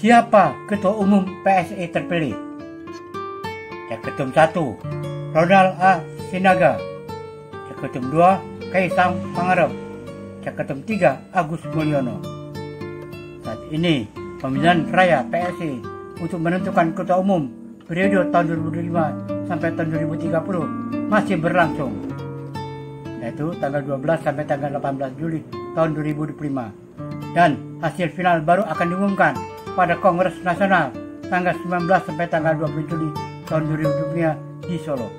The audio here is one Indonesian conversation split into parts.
Siapa Ketua Umum PSI terpilih? Caketum 1, Ronald A. Sinaga. Caketum 2, Kaisang Pangarep. Caketum 3, Agus Mulyono. Saat ini pemilihan raya PSI untuk menentukan Ketua Umum periode tahun 2005 sampai tahun 2030 masih berlangsung, yaitu tanggal 12 sampai tanggal 18 Juli tahun 2025, dan hasil final baru akan diumumkan pada Kongres Nasional tanggal 19 sampai tanggal 20 Juli tahun 2025 di Solo.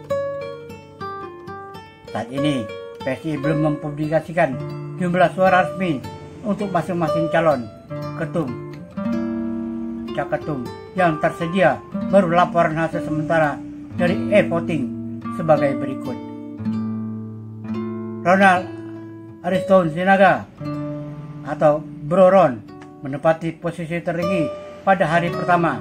Saat ini PSI belum mempublikasikan jumlah suara resmi untuk masing-masing calon ketum caketum yang tersedia. Baru laporan hasil sementara dari e-voting sebagai berikut. Ronald Ariston Sinaga atau Bro Ron menempati posisi tertinggi pada hari pertama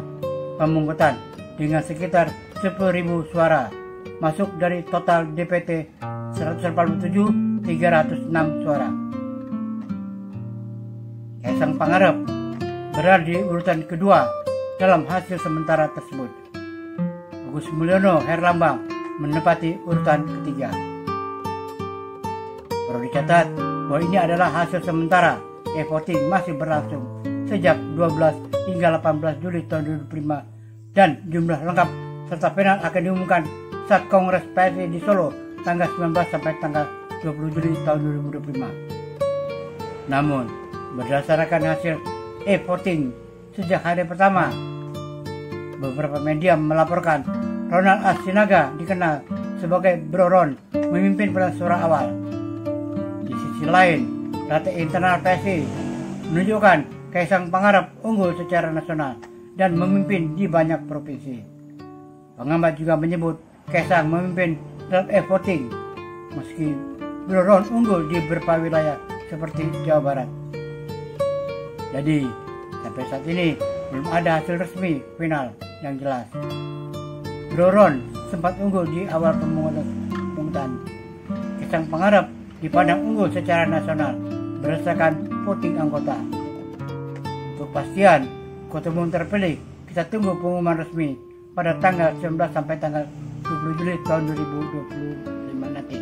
pemungutan dengan sekitar 10.000 suara, masuk dari total DPT 147.306 suara. Kaisang Pangarep berada di urutan kedua dalam hasil sementara tersebut. Agus Mulyono Herlambang menempati urutan ketiga. Perlu dicatat bahwa ini adalah hasil sementara. E-voting masih berlangsung sejak 12 hingga 18 Juli tahun 2005 dan jumlah lengkap serta final akan diumumkan saat Kongres PSI di Solo tanggal 19 sampai tanggal 20 Juli tahun 2025. Namun, berdasarkan hasil e-voting sejak hari pertama, beberapa media melaporkan Ronald A. Sinaga dikenal sebagai Bro Ron memimpin pada suara awal. Di sisi lain, data internal PSI menunjukkan Kaisang Pangarep unggul secara nasional dan memimpin di banyak provinsi. Pengamat juga menyebut Kaisang memimpin dalam e-voting meski Bro Ron unggul di beberapa wilayah seperti Jawa Barat. Jadi, sampai saat ini belum ada hasil resmi final yang jelas. Bro Ron sempat unggul di awal pemungutan. Kaisang Pangarep dipandang unggul secara nasional berdasarkan voting anggota. Untuk pastian Ketua Umum terpilih, kita tunggu pengumuman resmi pada tanggal 19 sampai tanggal 20 Juli tahun 2025 nanti.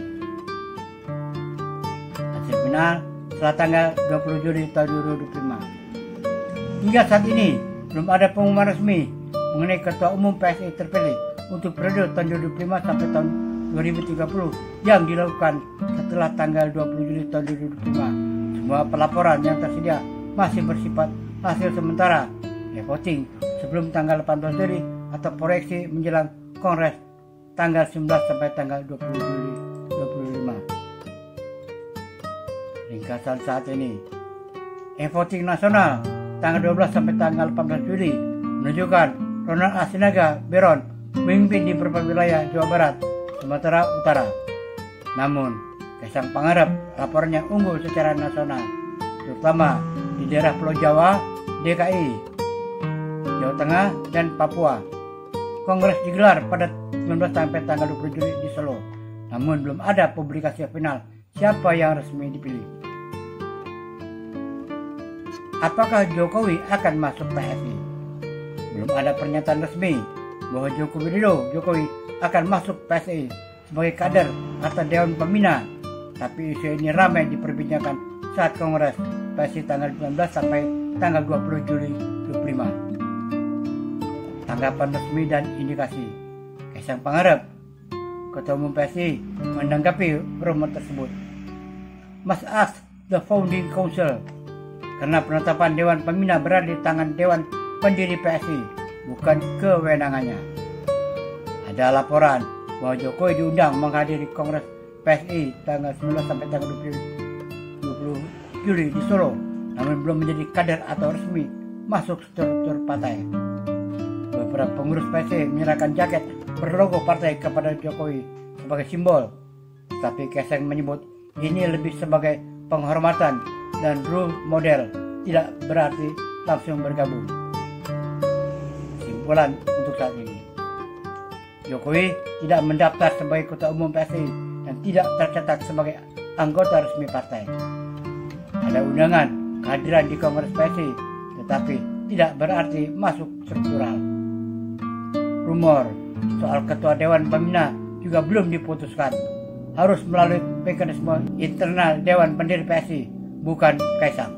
Hasil final setelah tanggal 20 Juli tahun 2025. Hingga saat ini belum ada pengumuman resmi mengenai Ketua Umum PSI terpilih untuk periode tahun 2005 sampai tahun 2030 yang dilakukan setelah tanggal 20 Juli tahun 2025. Semua pelaporan yang tersedia masih bersifat hasil sementara e-voting sebelum tanggal 18 Juli atau proyeksi menjelang Kongres tanggal 19 sampai tanggal 20 Juli 2025. Ringkasan saat ini, e-voting nasional tanggal 12 sampai tanggal 18 Juli menunjukkan Ronald A. Sinaga Beron memimpin di beberapa wilayah Jawa Barat, Sumatera Utara. Namun, Kaisang Pangarep laporannya unggul secara nasional, terutama di daerah Pulau Jawa, DKI, Jawa Tengah, dan Papua. Kongres digelar pada 19 sampai tanggal 20 Juli di Solo, namun belum ada publikasi final siapa yang resmi dipilih. Apakah Jokowi akan masuk PSI? Belum ada pernyataan resmi bahwa Jokowi akan masuk PSI sebagai kader atau Dewan Pembina, tapi isu ini ramai diperbincangkan saat Kongres PSI tanggal 19 sampai tanggal 20 Juli 2025. Tanggapan resmi dan indikasi. Kaisang Pangarep, Ketua Umum PSI, menanggapi rumor tersebut. Must ask the founding council, karena penetapan Dewan Pembina berada di tangan Dewan Pendiri PSI, bukan kewenangannya. Ada laporan bahwa Jokowi diundang menghadiri Kongres PSI tanggal 19 sampai tanggal 20 Juli di Solo, namun belum menjadi kader atau resmi masuk struktur partai. Beberapa pengurus PSI menyerahkan jaket berlogo partai kepada Jokowi sebagai simbol, tapi Kaisang menyebut ini lebih sebagai penghormatan dan role model, tidak berarti langsung bergabung. Simpulan untuk saat ini, Jokowi tidak mendaftar sebagai Ketua Umum PSI dan tidak tercatat sebagai anggota resmi partai. Ada undangan kehadiran di Kongres PSI, tetapi tidak berarti masuk struktural. Rumor soal ketua Dewan Pembina juga belum diputuskan. Harus melalui mekanisme internal Dewan Pendiri PSI, bukan Kaisang.